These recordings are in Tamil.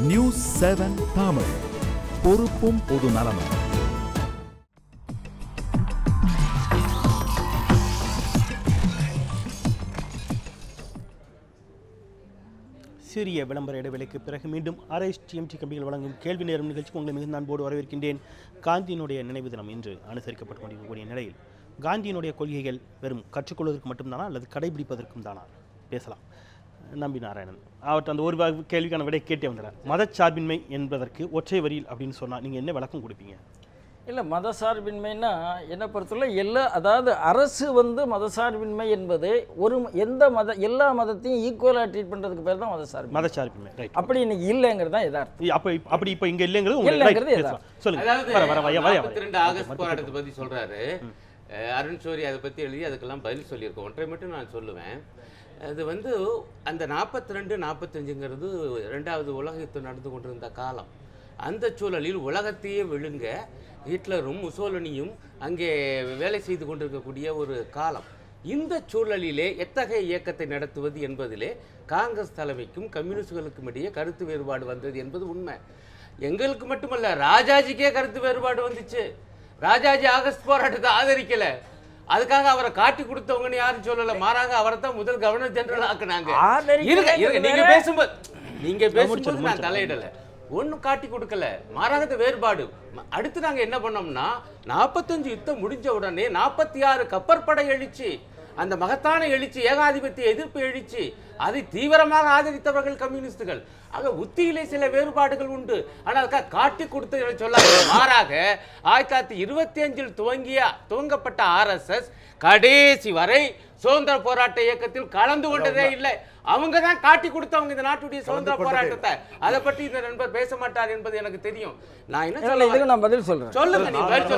நியூஸ் 7 தமிழ், பொறுப்பும் பொது நலமும். சிறிய விளம்பர இடைவெளிக்கு பிறகு மீண்டும் RSTMT கம்பிகள் வழங்கும் கேள்வி நேரம் நிகழ்ச்சிக்கு உங்களை மிகுந்த அன்போடு வரவேற்கின்றேன். காந்தியினுடைய நினைவு தினம் இன்று அனுசரிக்கப்பட்டு கொண்டிருக்கக்கூடிய நிலையில் காந்தியினுடைய கொள்கைகள் வெறும் கற்றுக்கொள்வதற்கு மட்டும்தானா அல்லது கடைபிடிப்பதற்கும் தானா பேசலாம். நம்பி நாராயணன் அவர்கிட்ட அந்த ஒரு கேள்விக்கான விடை கேட்டே வந்துடுறேன். மதச்சார்பின்மை என்பதற்கு ஒற்றை வரியில் அப்படின்னு சொன்னால் நீங்கள் என்ன விளக்கம் கொடுப்பீங்க? இல்லை, மதசார்பின்மைன்னா என்னை பொறுத்தவரை அதாவது அரசு மதசார்பின்மை என்பது எல்லா மதத்தையும் ஈக்குவலாக ட்ரீட் பண்ணுறதுக்கு பேர் தான் மதச்சார்பின்மை. அப்படி இன்னைக்கு இல்லைங்கிறது தான் எதார்த்தம். அப்படி இப்போ இங்கே இல்லைங்கிறது சொல்லுங்க. ஆகஸ்ட் போராட்டத்தை பற்றி சொல்கிறாரு அருண் ஷோரி, அதை பற்றி எழுதி அதுக்கெல்லாம் பதில் சொல்லியிருக்கோம். ஒன்றை மட்டும் நான் சொல்லுவேன். அது அந்த 42, 45ங்கிறது 2வது உலக யுத்தம் நடந்து கொண்டிருந்த காலம். அந்த சூழலில் உலகத்தையே விழுங்க ஹிட்லரும் முசோலினியும் அங்கே வேலை செய்து கொண்டிருக்கக்கூடிய ஒரு காலம். இந்த சூழலிலே எத்தகைய இயக்கத்தை நடத்துவது என்பதிலே காங்கிரஸ் தலைமைக்கும் கம்யூனிஸ்டுகளுக்கும் இடையே கருத்து வேறுபாடு வந்தது என்பது உண்மை. எங்களுக்கு மட்டுமல்ல, ராஜாஜிக்கே கருத்து வேறுபாடு வந்துச்சு. ராஜாஜி ஆகஸ்ட் போராட்டத்தை ஆதரிக்கலை. அதுக்காக அவரை காட்டி கொடுத்தவங்கன்னு யாரும் சொல்லல. மாறாக அவரை தான் முதல் கவர்னர் ஜெனரல் ஆக்குனாங்க. நீங்க பேசும்போது நான் தலையிடல, ஒன்னும் காட்டி கொடுக்கல. மாறாக வேறுபாடு. அடுத்து நாங்க என்ன பண்ணோம்னா 45 யுத்தம் முடிஞ்ச உடனே 46 கப்பற்படை எழுச்சி, அந்த மகத்தான எழுச்சி, ஏகாதிபத்திய எதிர்ப்பு எழுச்சி, அதை தீவிரமாக ஆதரித்தவர்கள் கம்யூனிஸ்டுகள். ஆக உத்தியிலே சில வேறுபாடுகள் உண்டு. ஆனால் காட்டி கொடுத்து சொல்லாங்க. மாறாக 1925 துவங்கப்பட்ட RSS கடைசி வரை சுதந்திர போராட்ட இயக்கத்தில் கலந்து கொண்டதே இல்லை. அவங்க தான் காட்டி கொடுத்தவங்க இந்த நாட்டுடைய சுதந்திர போராட்டத்தை. அதை பற்றி இந்த நண்பர் பேச மாட்டார் என்பது எனக்கு தெரியும். நான் என்ன சொல்றேன், சொல்லுங்க, நீ பதில்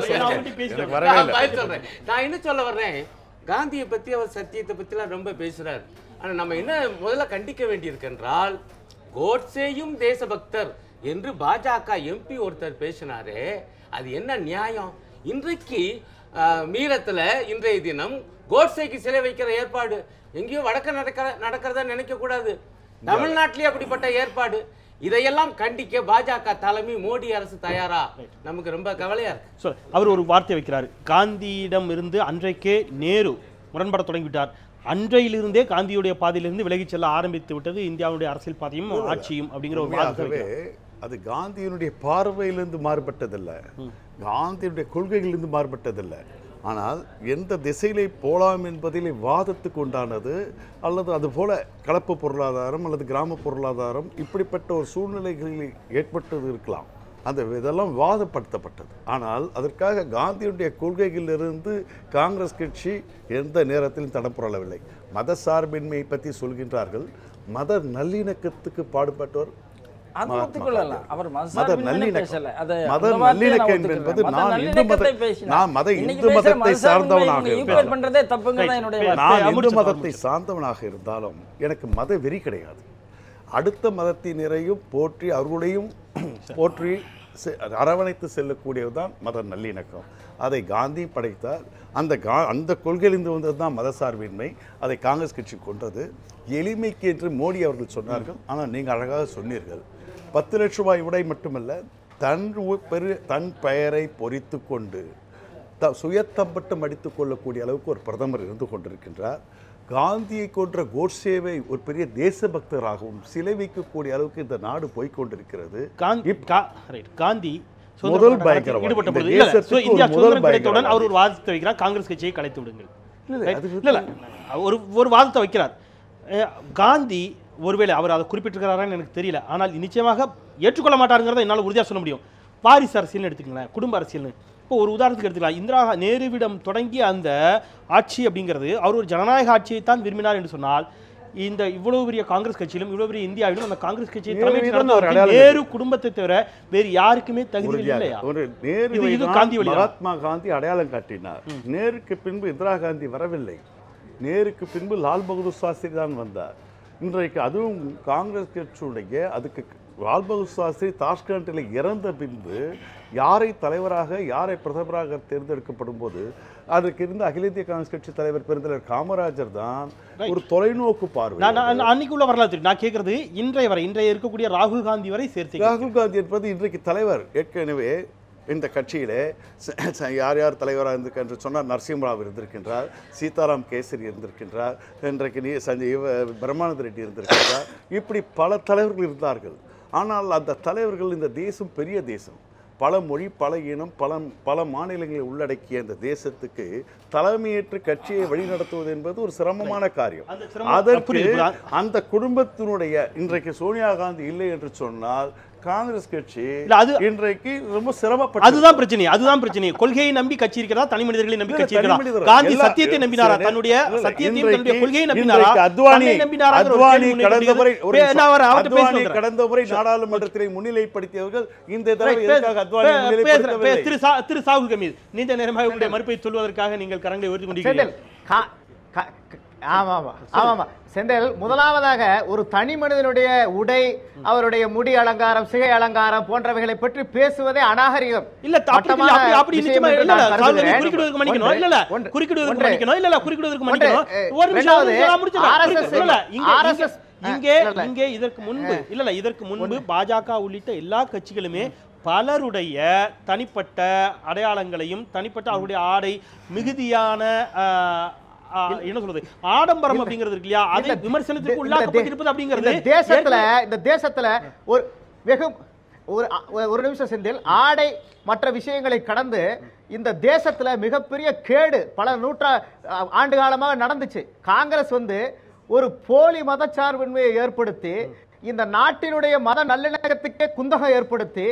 சொல்றேன். நான் என்ன சொல்ல வர்றேன், காந்தியை பற்றி அவர் சத்தியத்தை பற்றிலாம் ரொம்ப பேசுகிறார். ஆனால் நம்ம என்ன முதல்ல கண்டிக்க வேண்டியிருக்கென்றால், கோட்சேயும் தேசபக்தர் என்று பாஜக MP ஒருத்தர் பேசினாரே, அது என்ன நியாயம்? இன்றைக்கு மீரத்தில் இன்றைய தினம் கோட்சேக்கு சிலை வைக்கிற ஏற்பாடு எங்கேயோ வடக்க நடக்கிறதா நினைக்கக்கூடாது. தமிழ்நாட்டிலேயே அப்படிப்பட்ட ஏற்பாடு. இதையெல்லாம் கண்டிக்க பாஜக தலைமை மோடி அரசு தயாரா? நமக்கு ரொம்ப கவலையா இருக்கு. அவர் ஒரு வார்த்தை வைக்கிறார். காந்தியிடம் இருந்து அன்றைக்கே நேரு முரண்பட தொடங்கிவிட்டார். அன்றையிலிருந்தே காந்தியுடைய பாதையிலிருந்து விலகிச் செல்ல ஆரம்பித்து விட்டது இந்தியாவுடைய அரசியல் பாதையும் ஆட்சியும் அப்படிங்கிற ஒரு வார்த்தை. அது காந்தியினுடைய பார்வையிலிருந்து மாறுபட்டதில்லை, காந்தியுடைய கொள்கைகளிலிருந்து மாறுபட்டதில்லை. ஆனால் எந்த திசையிலே போகலாம் என்பதிலே வாதத்துக்கு உண்டானது, அல்லது அதுபோல கலப்பு பொருளாதாரம் அல்லது கிராம பொருளாதாரம் இப்படிப்பட்ட ஒரு சூழ்நிலைகளில் ஏற்பட்டது இருக்கலாம். அந்த இதெல்லாம் வாதப்படுத்தப்பட்டது. ஆனால் அதற்காக காந்தியுடைய கொள்கைகளிலிருந்து காங்கிரஸ் கட்சி எந்த நேரத்திலும் தடம் புரளவில்லை. மத சார்பின்மையை பற்றி சொல்கின்றார்கள். மத நல்லிணக்கத்துக்கு பாடுபட்டவர் மத நல்லிணக்கம் என்பது நான் இந்து மதத்தை சார்ந்தவனாக இருந்தாலும் எனக்கு மத வெறி கிடையாது. அடுத்த மதத்தினரையும் போற்றி அவர்களையும் போற்றி அரவணைத்து செல்லக்கூடியதுதான் மத நல்லிணக்கம். அதை காந்தி படைத்தார். அந்த கொள்கையிலிருந்து வந்தது தான் மதசார்பின்மை. அதை காங்கிரஸ் கட்சி கொண்டது. எளிமைக்கு என்று மோடி அவர்கள் சொன்னார்கள். ஆனால் நீங்கள் அழகாக சொன்னீர்கள். 10 லட்ச ரூபாய் உடை மட்டுமல்ல, தன் பெயரை பொறித்து கொண்டு சுயத்தம்பட்டம் அடித்துக் கொள்ளக்கூடிய அளவுக்கு ஒரு பிரதமர் இருந்து கொண்டிருக்கின்றார். காந்தியை கொன்ற கோட்சேவை ஒரு பெரிய தேசபக்தராகவும் சிலை வைக்கக்கூடிய அளவுக்கு இந்த நாடு போய்கொண்டிருக்கிறது. காந்தி முதல் பயங்கரவாதி அவர் ஒரு வாதத்தை வைக்கிறார், காங்கிரஸ் கட்சியை கலைத்து விடுங்கள். ஒரு வாதத்தை வைக்கிறார். காந்தி ஒருவேளை அவர் அதை குறிப்பிட்டிருக்கிறாரான்னு எனக்கு தெரியல, ஆனால் நிச்சயமாக ஏற்றுக்கொள்ள மாட்டாருங்கிறத என்னால் உறுதியாக சொல்ல முடியும். வாரிசு அரசியல்னு எடுத்துக்கலாம், குடும்ப அரசியல்னு. இப்போ ஒரு உதாரணத்துக்கு எடுத்துக்கலாம், இந்திரா நேருவிடம் தொடங்கிய அந்த ஆட்சி அப்படிங்கிறது அவர் ஒரு ஜனநாயக ஆட்சியை தான் விரும்பினார் என்று சொன்னால், இந்த இவ்வளவு பெரிய காங்கிரஸ் கட்சியிலும் இவ்வளவு பெரிய இந்தியாவிலும் அந்த காங்கிரஸ் கட்சியை நேரு குடும்பத்தை தவிர வேறு யாருக்குமே தகுதி இல்லையா? மகாத்மா காந்தி அடையாளம் காட்டினார். நேருக்கு பின்பு இந்திரா காந்தி வரவில்லை. நேருக்கு பின்பு லால் பகதூர் சாஸ்திரி தான் வந்தார். இன்றைக்கு அதுவும் காங்கிரஸ் கட்சியுடைய அதுக்கு லால் பகதூர் சாஸ்திரி தாஷ்கண்டில் இறந்த பின்பு யாரை தலைவராக யாரை பிரதமராக தேர்ந்தெடுக்கப்படும் போது அதற்கு இருந்த அகில இந்திய காங்கிரஸ் கட்சி தலைவர் பெருந்தலைவர் காமராஜர் தான் ஒரு தொலைநோக்கு பார்வை. அன்னைக்குள்ள வரலாற்று நான் கேட்கறது இன்றைய இருக்கக்கூடிய ராகுல் காந்தி வரை சேர்த்து. ராகுல் காந்தி என்பது இன்றைக்கு தலைவர். ஏற்கனவே இந்த கட்சியிலே யார் யார் தலைவராக இருந்திருக்க என்று சொன்னால் நரசிம்மராவ் இருந்திருக்கின்றார், சீதாராம் கேசரி இருந்திருக்கின்றார், இன்றைக்கு சஞ்சய் பிரம்மானந்த ரெட்டி இருந்திருக்கின்றார். இப்படி பல தலைவர்கள் இருந்தார்கள். ஆனால் அந்த தலைவர்கள் இந்த தேசம் பெரிய தேசம், பல மொழி பல இனம் பல மாநிலங்களை உள்ளடக்கிய இந்த தேசத்துக்கு தலைமையேற்று கட்சியை வழிநடத்துவது என்பது ஒரு சிரமமான காரியம். அதற்கு அந்த குடும்பத்தினுடைய இன்றைக்கு சோனியா காந்தி இல்லை என்று சொன்னால் காங்கிரஸ் கட்சி இன்றைக்கு ரொம்ப சிரமப்பட்டு. அதுதான் பிரச்சனை. கொள்கையை நம்பி கட்சி இருக்கிறதா, தனி மனிதர்களை நம்பி கட்சி இருக்கிறதா? காந்தி சத்தியத்தை நம்பினாரா? தன்னுடைய சத்தியத்தையும் தன்னுடைய கொள்கையை நம்பினாரா? கடந்த முறை நாடாளுமன்றத்தை முன்னிலைப்படுத்தியவர்கள் இந்த தடவை எதற்காக அத்வானி முன்னிலைப்படுத்தவில்லை? திரு சாகுல் கமீது நீண்ட நேரமாக உங்களுடைய மறுப்பை சொல்வதற்காக நீங்கள் கரங்களை உயர்த்தி கொண்டிருக்கிறீர்கள். ஆமா செந்தில், முதலாவதாக ஒரு தனி மனிதனுடைய உடை, அவருடைய முடி அலங்காரம், சிகை அலங்காரம் போன்றவைகளை பற்றி பேசுவதே அநாகரிகம். இதற்கு முன்பு பாஜக உள்ளிட்ட எல்லா கட்சிகளுமே பலருடைய தனிப்பட்ட அடையாளங்களையும் தனிப்பட்ட அவருடைய ஆடை மிகுதியான என்ன சொல்றது ஆடம்பரம் அப்படிங்கிறது இருக்கு இல்லையா, அதை விமர்சனத்துக்கு உள்ளாக்கப்பட்டிருப்பது அப்படிங்கிறது இந்த தேசத்துல ஒரு வெகு ஒரு நிமிஷம் செந்தில், ஆடை மற்ற விஷயங்களை கடந்து இந்த தேசத்துல மிகப்பெரிய கேடு பல ஆண்டு காலமாக நடந்துச்சு. காங்கிரஸ் ஒரு போலி மதச்சார்பின்மையை ஏற்படுத்தி இந்த நாட்டினுடைய மத நல்லிணக்கத்துக்கே குந்தகம் ஏற்படுத்தி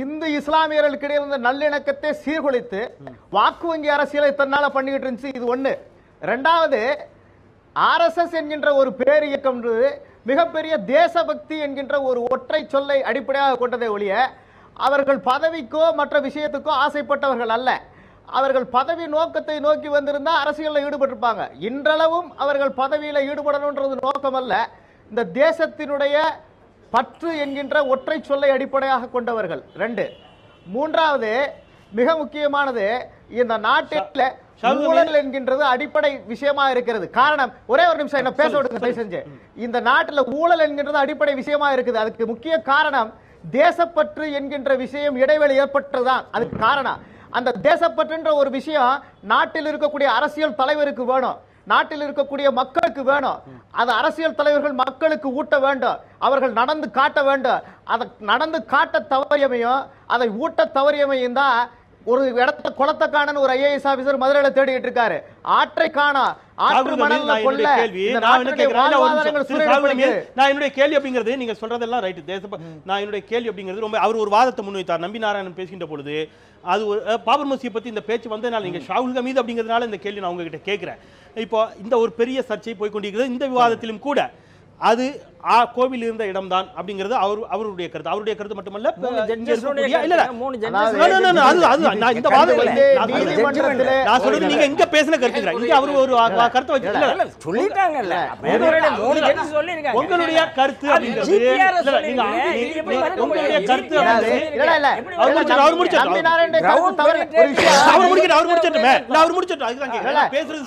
இந்து இஸ்லாமியர்களுக்கிடையே இருந்த நல்லிணக்கத்தை சீர்குலைத்து வாக்கு வங்கி அரசியலை தன்னால பண்ணிக்கிட்டு இருந்துச்சு. இது ஒண்ணு. ரெண்டாவது, ஆர்எஸ்எஸ் என்கின்ற ஒரு பேர் இயக்கம் மிகப்பெரிய தேசபக்தி என்கின்ற ஒரு ஒற்றை சொல்லை அடிப்படையாக கொண்டதை ஒழிய அவர்கள் பதவிக்கோ மற்ற விஷயத்துக்கோ ஆசைப்பட்டவர்கள் அல்ல. அவர்கள் பதவி நோக்கத்தை நோக்கி வந்திருந்தா அரசியலில் ஈடுபட்டிருப்பாங்க. இன்றளவும் அவர்கள் பதவியில் ஈடுபடணுன்றது நோக்கம் அல்ல, இந்த தேசத்தினுடைய பற்று என்கின்ற ஒற்றை சொல்லை அடிப்படையாக கொண்டவர்கள். ரெண்டு. மூன்றாவது மிக முக்கியமானது, இந்த நாட்டில் ஊழல் என்கின்றது அடிப்படை விஷயமா இருக்கிறது. காரணம், ஒரே ஒரு நிமிஷம் என்ன பேச விடுங்க செஞ்சு. இந்த நாட்டில் ஊழல் என்கின்றது அடிப்படை விஷயமா இருக்குது. அதுக்கு முக்கிய காரணம் தேசப்பற்று என்கின்ற விஷயம் இடைவெளி ஏற்பட்டதுதான். அதுக்கு காரணம் அந்த தேசப்பற்றுன்ற ஒரு விஷயம் நாட்டில் இருக்கக்கூடிய அரசியல் தலைவருக்கு வேணும், நாட்டில் இருக்கக்கூடிய மக்களுக்கு வேணும். அது அரசியல் தலைவர்கள் மக்களுக்கு ஊட்ட வேண்டும், அவர்கள் நடந்து காட்ட வேண்டும். அதை நடந்து காட்ட தவறியமையும் அதை ஊட்ட தவறியமையும் தான் ஒரு இடத்த குளத்தை காண ஒரு ஐஏஎஸ் ஆபீசர் மதுரையில தேடிட்டு இருக்காரு. ஆற்றை காணா ஆற்று மணல்ல கொல்ல நான் என்னுடைய கேள்வி அப்படிங்கிறது நீங்க சொல்றதெல்லாம் ரைட். நான் என்னுடைய கேள்வி அப்படிங்கிறது ரொம்ப அவர் ஒரு வாதத்தை முன்வைத்தார் நம்பி நாராயணன் பேசுகின்ற பொழுது. அது ஒரு பாபர் மசூதியை பத்தி இந்த பேச்சு வந்ததுனால நீங்க ஷாகுல் ஹமீது அப்படிங்கிறதுனால இந்த கேள்வி நான் உங்ககிட்ட கேட்கிறேன். இப்போ இந்த ஒரு பெரிய சர்ச்சை போய்கொண்டிருக்கிறது. இந்த விவாதத்திலும் கூட அது கோவில் இருந்த இடம்தான் அப்படிங்கிறது அவருடைய கருத்து. அவருடைய கருத்து மட்டுமல்ல, நீங்க எங்க பேசின கருத்துக்கிறேன் இங்க அவரு ஒரு கருத்தை வச்சு உங்களுடைய கருத்து அப்படிங்கிறது உங்களுடைய கருத்து அவர் முடிச்சிட்டுமே அவர் முடிச்சிட்டு பேசுறது